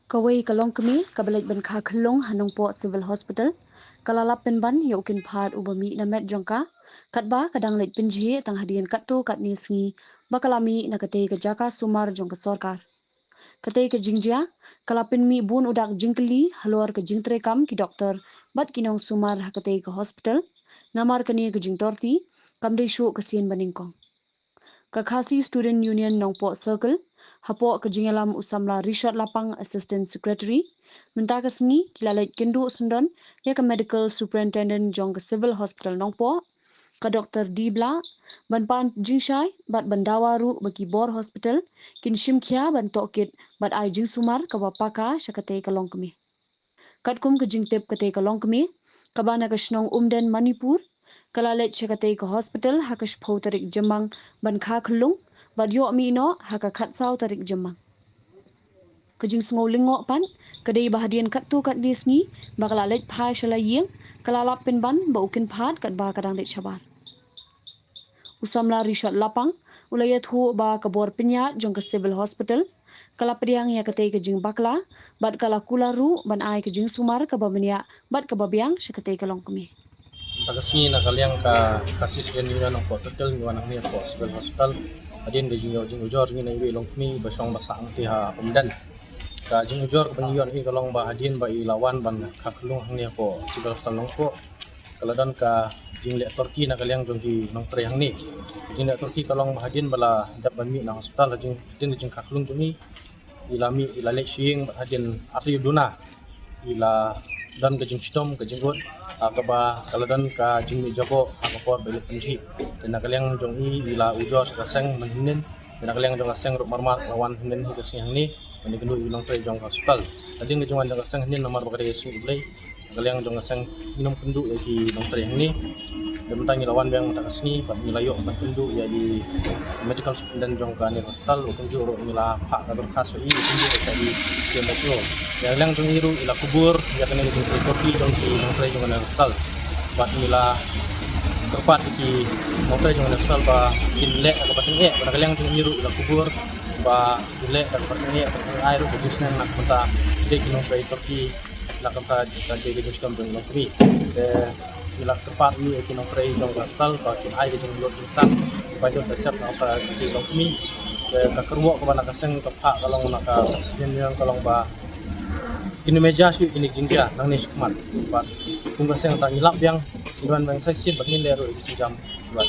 Kawai kalong kami kabalait ban kha khlong hanong po civil hospital kalalap pen ban yokin phat ubami na met jongka katba kadang lait penji tang hadian kattu katni sngi bakalami na kate ka jaka sumar jongka sarkar kate ka jingjia kalapin mi bun udak jingkli halor ka jingtrekam ki doktor bat kinong sumar hakate ka hospital namar kani ka jingtorti kamde shu kasien baningkong Kakhasi Student Union Nongpo Circle, Hapo Kajingalam Usamla Richard Lapang Assistant Secretary, Mentakasni Kilalait Kindu Sundon, Yaka Medical Superintendent Jong Civil Hospital Nongpo, Ka Dr. Dibla, Banpan Jingshai, Bat Bandawaru Baki Bor Hospital, Kin Shimkia Ban Tokit, Bat Ai Jingsumar Kawapaka Shakate Kalongkami. Katkum Kajingtip Kate Kalongkami, Kabana Kashnong Umden Manipur, Kalalet Shakate ka hospital hakash pho tarik jamang ban kha khulung badyo mi no haka khatsau tarik jamang kajing sngo lingo pan kadai bahadian kattu kat disni bakalalet phai shala yeng kalalap pen ban baukin phat kat ba kadang det shabar usamla rishat lapang ulayat hu ba kabor pinya jong ka civil hospital kala priang ya kate kajing bakla bat kala kularu ban ai kajing sumar ka babnya bat ka babyang shakate ka longkami Tagasni na kaliang ka kasis yan nila ng po circle ng anak niya po civil hospital adin ga jing ujor ni na iwi long kmi basong basang ti ha umdan ka jing ujor ban yon i kalong ba adin ba ilawan ban kaklung hang niya po civil hospital long po kaladan ka jing le turki na kaliang jong ki nong tre hang ni jing le turki kalong ba adin bala dap ban mi na hospital jing din jing kaklung jong ni ilami ilale shing adin atri duna ila dan ke jing stom ke jinggot akaba kaladan ka jingmi jago akapor belik penji dan kaliang jong i ila ujo sakaseng menhinen dan kaliang jong kaseng ruk marmar lawan hinen hi siang ni mani kendu ilong tre jong hospital tadi ngejongan jong kaseng hinen nomor bakare su blai kaliang jong kaseng minum kendu lagi long tre ni dan mentang lawan yang mata kasni pat nilayo pat kendu ya di medical superintendent jong ka ni hospital ukun juro nila pak kador kaso i kendu tadi kemecho yang lang jong iru ila kubur ya kena jong kopi jong ki long tre jong na hospital pat nila terpat ki long tre jong na hospital ba kinle ka patin e pada kaliang jong iru ila kubur ba kinle ka patin e air ko disna nak mata de ki long tre kopi nak kata de jong stom jong long kri ila tepat ni ekinong pre jong hospital ba kin ai jong lot sang ba jong resep apa di long kmi ka kerwo ko bana kaseng tepat kalong naka kasien yang kalong ba kini meja su kini jingja nang ni sukmat ba kung kaseng ta ilap yang iban bang seksi bagin lero isi jam sebelah